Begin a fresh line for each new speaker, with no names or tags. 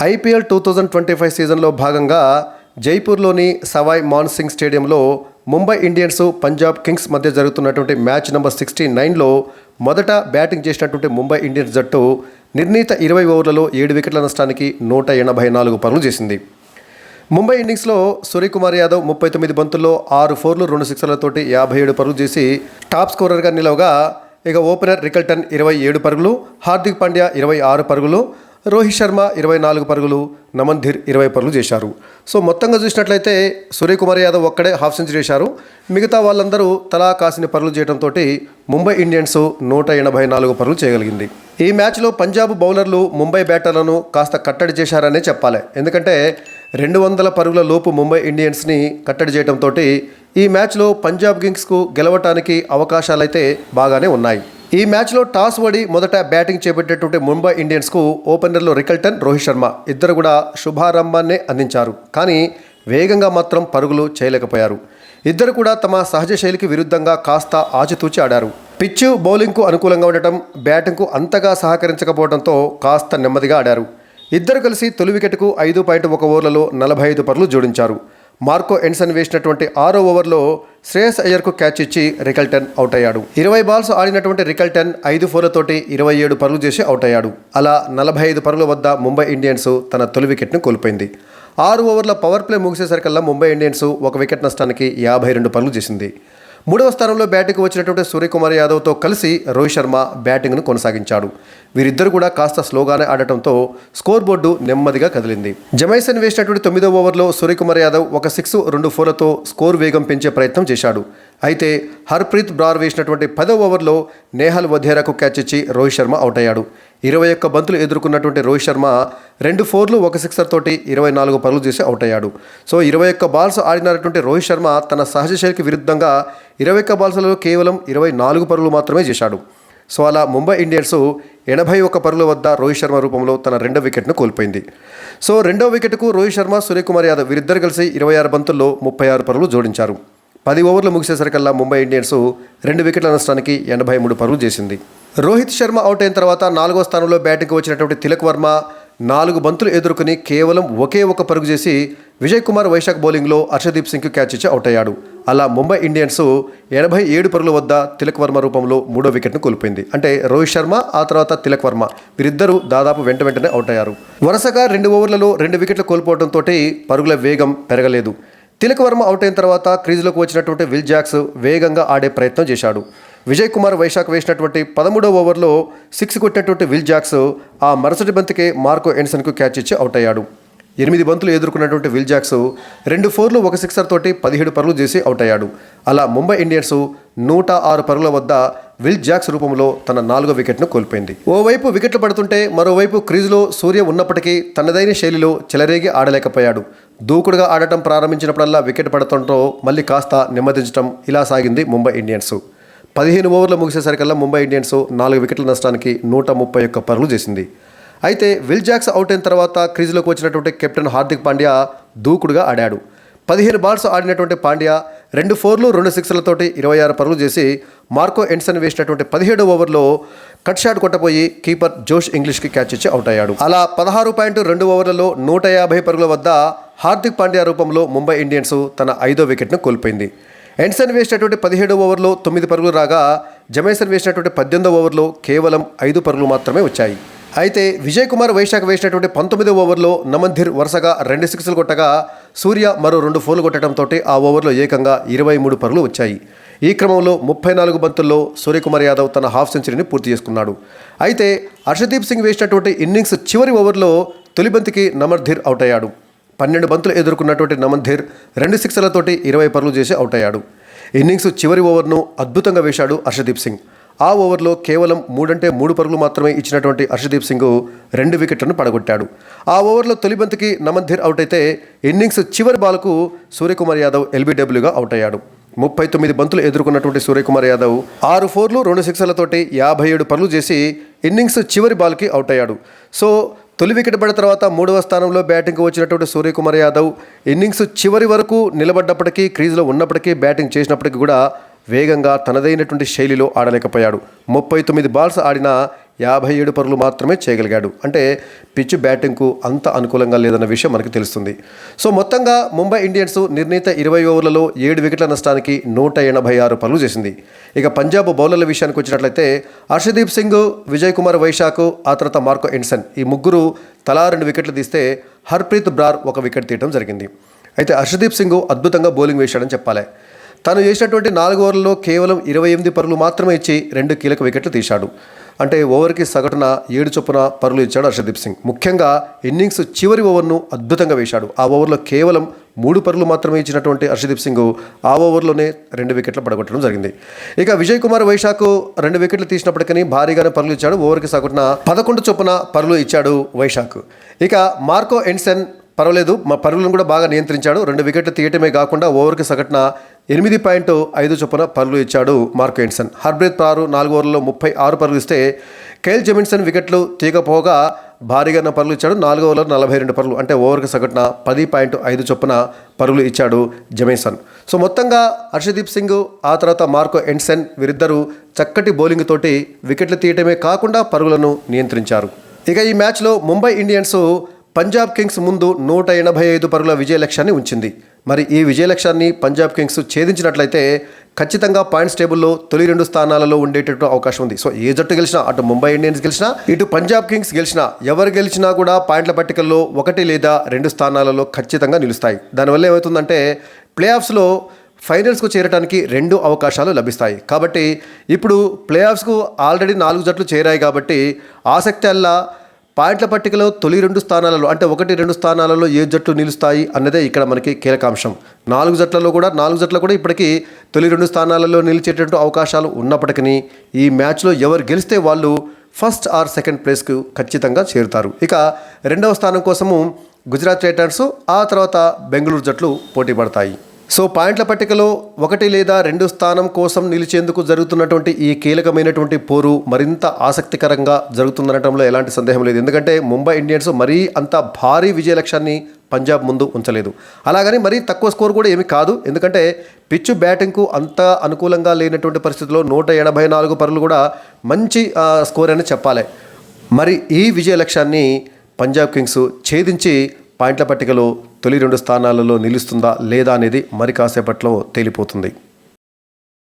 IPL 2025 సీజన్లో భాగంగా జైపూర్లోని Savoy Maan Singh స్టేడియంలో ముంబై ఇండియన్స్ పంజాబ్ కింగ్స్ మధ్య జరుగుతున్నటువంటి మ్యాచ్ నెంబర్ 69లో మొదట బ్యాటింగ్ చేసినటువంటి ముంబై ఇండియన్స్ జట్టు నిర్ణీత 20 ఓవర్లలో 7 వికెట్ల నష్టానికి 184 పరుగులు చేసింది. ముంబై ఇన్నింగ్స్లో సూర్యకుమార్ యాదవ్ 39 బంతుల్లో 6 ఫోర్లు 2 సిక్సర్లతోటి 57 పరుగులు చేసి టాప్ స్కోరర్గా నిలవగా, ఇక ఓపెనర్ రికల్టన్ 27 పరుగులు, హార్దిక్ పాండ్యా 26 పరుగులు, రోహిత్ శర్మ 24 పరుగులు, నమన్ ధీర్ 20 పరుగులు చేశారు. సో మొత్తంగా చూసినట్లయితే సూర్యకుమార్ యాదవ్ ఒక్కడే హాఫ్ సెంచరీ చేశారు. మిగతా వాళ్ళందరూ తలా కాసిన పరుగులు చేయడంతో ముంబై ఇండియన్స్ 184 పరుగులు చేయగలిగింది. ఈ మ్యాచ్లో పంజాబ్ బౌలర్లు ముంబై బ్యాటర్లను కాస్త కట్టడి చేశారనే చెప్పాలి. ఎందుకంటే 200 పరుగుల లోపు ముంబై ఇండియన్స్ని కట్టడి చేయడంతో ఈ మ్యాచ్లో పంజాబ్ కింగ్స్కు గెలవటానికి అవకాశాలైతే బాగానే ఉన్నాయి. ఈ మ్యాచ్లో టాస్ ఓడి మొదట బ్యాటింగ్ చేపట్టేటువంటి ముంబై ఇండియన్స్కు ఓపెనర్లు రికల్టన్, రోహిత్ శర్మ ఇద్దరు కూడా శుభారంభాన్నే అందించారు. కానీ వేగంగా మాత్రం పరుగులు చేయలేకపోయారు. ఇద్దరు కూడా తమ సహజ శైలికి విరుద్ధంగా కాస్త ఆచితూచి ఆడారు. పిచ్ బౌలింగ్కు అనుకూలంగా ఉండటం, బ్యాటింగ్కు అంతగా సహకరించకపోవడంతో కాస్త నెమ్మదిగా ఆడారు. ఇద్దరు కలిసి తొలి వికెట్కు 5.1 ఓవర్లలో 45 పరుగులు జోడించారు. మార్కో ఎన్సన్ వేసినటువంటి 6వ ఓవర్లో శ్రేయస్ అయ్యర్కు క్యాచ్ ఇచ్చి రికల్టన్ అవుట్ అయ్యాడు. 20 బాల్స్ ఆడినటువంటి రికల్టన్ 5 ఫోర్లతోటి 27 పరుగులు చేసి అవుట్ అయ్యాడు. అలా 45 పరుగుల వద్ద ముంబై ఇండియన్స్ తన తొలి వికెట్ను కోల్పోయింది. 6 ఓవర్ల పవర్ ప్లే ముగిసేసరికల్లా ముంబై ఇండియన్స్ 1 వికెట్ నష్టానికి 52 పరుగులు చేసింది. 3వ స్థానంలో బ్యాటింగ్కు వచ్చినటువంటి సూర్యకుమార్ యాదవ్తో కలిసి రోహిత్ శర్మ బ్యాటింగ్ను కొనసాగించాడు. వీరిద్దరు కూడా కాస్త స్లోగానే ఆడటంతో స్కోర్ బోర్డు నెమ్మదిగా కదిలింది. జమైసన్ వేసినటువంటి 9వ ఓవర్లో సూర్యకుమార్ యాదవ్ 1 సిక్స్ 2 ఫోర్లతో స్కోర్ వేగం పెంచే ప్రయత్నం చేశాడు. అయితే హర్ప్రీత్ బ్రార్ వేసినటువంటి 10వ ఓవర్లో నేహల్ వధేరాకు క్యాచ్ ఇచ్చి రోహిత్ శర్మ అవుట్ అయ్యాడు. 21 బంతులు ఎదుర్కొన్నటువంటి రోహిత్ శర్మ 2 ఫోర్లు 1 సిక్సర్ తోటి 24 పరుగులు చేసి అవుట్ అయ్యాడు. సో 21 బాల్స్ ఆడినటువంటి రోహిత్ శర్మ తన సహజ శైలికి విరుద్ధంగా 21 బాల్స్లలో కేవలం 24 పరుగులు మాత్రమే చేశాడు. సో అలా ముంబై ఇండియన్స్ 81 పరుగుల వద్ద రోహిత్ శర్మ రూపంలో తన 2వ వికెట్ను కోల్పోయింది. సో 2వ వికెట్కు రోహిత్ శర్మ, సూర్యకుమార్ యాదవ్ వీరిద్దరు కలిసి 26 బంతుల్లో 36 పరుగులు జోడించారు. 10 ఓవర్లు ముగిసేసరికల్లా ముంబై ఇండియన్స్ 2 వికెట్ల నష్టానికి 83 పరుగులు చేసింది. రోహిత్ శర్మ అవుట్ అయిన తర్వాత 4వ స్థానంలో బ్యాటింగ్కి వచ్చినటువంటి తిలక్ వర్మ 4 బంతులు ఎదుర్కొని కేవలం ఒకే 1 పరుగు చేసి విజయ్ కుమార్ వైశాఖ్ బౌలింగ్లో హర్షదీప్ సింగ్కు క్యాచ్ ఇచ్చి అవుట్ అయ్యాడు. అలా ముంబై ఇండియన్స్ 87 పరుగుల వద్ద తిలక్ వర్మ రూపంలో 3వ వికెట్ను కోల్పోయింది. అంటే రోహిత్ శర్మ, ఆ తర్వాత తిలక్ వర్మ వీరిద్దరూ దాదాపు వెంటనే అవుట్ అయ్యారు. వరుసగా 2 ఓవర్లలో 2 వికెట్లు కోల్పోవడంతో పరుగుల వేగం పెరగలేదు. తిలక్ వర్మ అవుట్ అయిన తర్వాత క్రీజులోకి వచ్చినటువంటి విల్ జాక్స్ వేగంగా ఆడే ప్రయత్నం చేశాడు. విజయ్ కుమార్ వైశాఖ్ వేసినటువంటి 13వ ఓవర్లో 6 కొట్టినటువంటి విల్ జాక్స్ ఆ మరుసటి బంతికే మార్కో ఎన్సన్కు క్యాచ్ ఇచ్చి అవుట్ అయ్యాడు. 8 బంతులు ఎదుర్కొన్నటువంటి విల్ జాక్స్ 2 ఫోర్లు 1 సిక్సర్ తోటి 17 పరుగులు చేసి అవుట్ అయ్యాడు. అలా ముంబై ఇండియన్స్ 106 పరుగుల వద్ద విల్ జాక్స్ రూపంలో తన 4వ వికెట్ను కోల్పోయింది. ఓవైపు వికెట్లు పడుతుంటే మరోవైపు క్రీజులో సూర్య ఉన్నప్పటికీ తనదైన శైలిలో చెలరేగి ఆడలేకపోయాడు. దూకుడుగా ఆడటం ప్రారంభించినప్పుడల్లా వికెట్ పడటంతో మళ్ళీ కాస్త నెమ్మదించడం ఇలా సాగింది ముంబై ఇండియన్స్. 15 ఓవర్లు ముగిసేసరికల్లా ముంబై ఇండియన్స్ 4 వికెట్ల నష్టానికి 131 పరుగులు చేసింది. అయితే విల్ జాక్స్ అవుట్ అయిన తర్వాత క్రీజులోకి వచ్చినటువంటి కెప్టెన్ హార్దిక్ పాండ్యా దూకుడుగా ఆడాడు. 15 బాల్స్ ఆడినటువంటి పాండ్యా 2 ఫోర్లు 2 సిక్సర్లతోటి 26 పరుగులు చేసి మార్కో ఎన్సన్ వేసినటువంటి 17వ ఓవర్లో కట్ షాట్ కొట్టపోయి కీపర్ జోష్ ఇంగ్లీష్కి క్యాచ్ ఇచ్చి అవుట్ అయ్యాడు. అలా 16.2 ఓవర్లలో 150 పరుగుల వద్ద హార్దిక్ పాండ్యా రూపంలో ముంబై ఇండియన్స్ తన 5వ వికెట్ను కోల్పోయింది. ఎన్సన్ వేసినటువంటి 17వ ఓవర్లో 9 పరుగులు రాగా, జమైసన్ వేసినటువంటి 18వ ఓవర్లో కేవలం 5 పరుగులు మాత్రమే వచ్చాయి. అయితే విజయ్ కుమార్ వైశాఖ్ వేసినటువంటి 19వ ఓవర్లో నమన్ ధీర్ వరుసగా 2 సిక్స్లు కొట్టగా, సూర్య మరో 2 ఫోర్లు కొట్టడంతో ఆ ఓవర్లో ఏకంగా 23 పరుగులు వచ్చాయి. ఈ క్రమంలో 34 బంతుల్లో సూర్యకుమార్ యాదవ్ తన హాఫ్ సెంచరీని పూర్తి చేసుకున్నాడు. అయితే హర్షదీప్ సింగ్ వేసినటువంటి ఇన్నింగ్స్ చివరి ఓవర్లో తొలి బంతికి నమన్ ధీర్ అవుట్ అయ్యాడు. 12 బంతులు ఎదుర్కొన్నటువంటి నమన్ ధీర్ 2 సిక్స్లతోటి 20 పరుగులు చేసి అవుట్ అయ్యాడు. ఇన్నింగ్స్ చివరి ఓవర్ను అద్భుతంగా వేశాడు హర్షదీప్ సింగ్. ఆ ఓవర్లో కేవలం 3 పరుగులు మాత్రమే ఇచ్చినటువంటి హర్షదీప్ సింగ్ 2 వికెట్లను పడగొట్టాడు. ఆ ఓవర్లో తొలి బంతికి నమన్ ధీర్ అవుట్ అయితే ఇన్నింగ్స్ చివరి బాల్కు సూర్యకుమార్ యాదవ్ ఎల్బీడబ్ల్యూగా అవుట్ అయ్యాడు. 39 బంతులు ఎదుర్కొన్నటువంటి సూర్యకుమార్ యాదవ్ 6 ఫోర్లు 2 సిక్సర్లతోటి 57 పరుగులు చేసి ఇన్నింగ్స్ చివరి బాల్కి అవుట్ అయ్యాడు. సో తొలి వికెట్ పడిన తర్వాత 3వ స్థానంలో బ్యాటింగ్కి వచ్చినటువంటి సూర్యకుమార్ యాదవ్ ఇన్నింగ్స్ చివరి వరకు నిలబడ్డప్పటికీ, క్రీజ్లో ఉన్నప్పటికీ, బ్యాటింగ్ చేసినప్పటికీ కూడా వేగంగా తనదైనటువంటి శైలిలో ఆడలేకపోయాడు. 39 బాల్స్ ఆడినా 57 పరుగులు మాత్రమే చేయగలిగాడు. అంటే పిచ్ బ్యాటింగ్కు అంత అనుకూలంగా లేదన్న విషయం మనకు తెలుస్తుంది. సో మొత్తంగా ముంబై ఇండియన్స్ నిర్ణీత 20 ఓవర్లలో 7 వికెట్ల నష్టానికి 186 పరుగులు చేసింది. ఇక పంజాబ్ బౌలర్ల విషయానికి వచ్చినట్లయితే హర్షదీప్ సింగ్, విజయ్ కుమార్ వైశాఖ్, ఆ తర్వాత మార్కో ఎన్సన్ ఈ ముగ్గురు తలా 2 వికెట్లు తీస్తే హర్ప్రీత్ బ్రార్ 1 వికెట్ తీయడం జరిగింది. అయితే హర్షదీప్ సింగ్ అద్భుతంగా బౌలింగ్ వేశాడని చెప్పాలి. తను చేసినటువంటి 4 ఓవర్లలో కేవలం 28 పరుగులు మాత్రమే ఇచ్చి 2 కీలక వికెట్లు తీశాడు. అంటే ఓవర్కి సగటున 7 చొప్పున పరుగులు ఇచ్చాడు హర్షదీప్ సింగ్. ముఖ్యంగా ఇన్నింగ్స్ చివరి ఓవర్ను అద్భుతంగా వేశాడు. ఆ ఓవర్లో కేవలం 3 పరుగులు మాత్రమే ఇచ్చినటువంటి హర్షదీప్ సింగ్ ఆ ఓవర్లోనే 2 వికెట్లు పడగొట్టడం జరిగింది. ఇక విజయ్ కుమార్ వైశాఖ్ 2 వికెట్లు తీసినప్పటికీ భారీగానే పరుగులు ఇచ్చాడు. ఓవర్కి సగటున 11 చొప్పున పరుగులు ఇచ్చాడు వైశాఖ్. ఇక మార్కో ఎన్సన్ పర్వాలేదు, మా పరుగులను కూడా బాగా నియంత్రించాడు. 2 వికెట్లు తీయటమే కాకుండా ఓవర్కి సగటున 8.5 చొప్పున పరుగులు ఇచ్చాడు మార్కో ఎన్సన్. హర్ప్రీత్ బ్రార్ 4 ఓవర్లలో 36 పరుగులు ఇస్తే కైల్ జెమిన్సన్ వికెట్లు తీయకపోగా భారీగా పరుగులు ఇచ్చాడు. 4 ఓవర్లలో 42 పరుగులు, అంటే ఓవర్కి సగటున 10.5 చొప్పున పరుగులు ఇచ్చాడు జెమిన్సన్. సో మొత్తంగా హర్షదీప్ సింగ్ ఆ తర్వాత మార్కో ఎన్సన్ వీరిద్దరూ చక్కటి బౌలింగ్ తోటి వికెట్లు తీయటమే కాకుండా పరుగులను నియంత్రించారు. ఇక ఈ మ్యాచ్లో ముంబై ఇండియన్స్ పంజాబ్ కింగ్స్ ముందు 185 పరుగుల విజయ లక్ష్యాన్ని ఉంచింది. మరి ఈ విజయ లక్ష్యాన్ని పంజాబ్ కింగ్స్ ఛేదించినట్లయితే ఖచ్చితంగా పాయింట్స్ టేబుల్లో తొలి 2 స్థానాలలో ఉండేటట్టు అవకాశం ఉంది. సో ఏ జట్టు గెలిచినా, అటు ముంబై ఇండియన్స్ గెలిచినా, ఇటు పంజాబ్ కింగ్స్ గెలిచినా, ఎవరు గెలిచినా కూడా పాయింట్ల పట్టికల్లో 1 లేదా 2 స్థానాలలో ఖచ్చితంగా నిలుస్తాయి. దానివల్ల ఏమవుతుందంటే ప్లే ఆఫ్స్లో ఫైనల్స్కు చేరడానికి 2 అవకాశాలు లభిస్తాయి. కాబట్టి ఇప్పుడు ప్లే ఆఫ్స్కు ఆల్రెడీ 4 జట్లు చేరాయి కాబట్టి ఆసక్తి అల్లా పాయింట్ల పట్టికలో తొలి 2 స్థానాలలో, అంటే 1-2 స్థానాలలో ఏ జట్లు నిలుస్తాయి అన్నదే ఇక్కడ మనకి కీలకాంశం. 4 జట్లలో కూడా ఇప్పటికీ తొలి 2 స్థానాలలో నిలిచేటట్టు అవకాశాలు ఉన్నప్పటికీ ఈ మ్యాచ్లో ఎవరు గెలిస్తే వాళ్ళు ఫస్ట్ ఆర్ సెకండ్ ప్లేస్కు ఖచ్చితంగా చేరుతారు. ఇక 2వ స్థానం కోసము గుజరాత్ టైటన్స్, ఆ తర్వాత బెంగళూరు జట్లు పోటీ పడతాయి. సో పాయింట్ల పట్టికలో 1 లేదా 2 స్థానం కోసం నిలిచేందుకు జరుగుతున్నటువంటి ఈ కీలకమైనటువంటి పోరు మరింత ఆసక్తికరంగా జరుగుతుందనటంలో ఎలాంటి సందేహం లేదు. ఎందుకంటే ముంబై ఇండియన్స్ మరీ అంత భారీ విజయ లక్ష్యాన్ని పంజాబ్ ముందు ఉంచలేదు. అలాగని మరీ తక్కువ స్కోర్ కూడా ఏమీ కాదు. ఎందుకంటే పిచ్ బ్యాటింగ్కు అంత అనుకూలంగా లేనటువంటి పరిస్థితుల్లో 184 పరుగులు కూడా మంచి స్కోర్ అని చెప్పాలి. మరి ఈ విజయ లక్ష్యాన్ని పంజాబ్ కింగ్స్ ఛేదించి పాయింట్ల పట్టికలో తొలి 2 స్థానాలలో నిలుస్తుందా లేదా అనేది మరి కాసేపట్లో తేలిపోతుంది.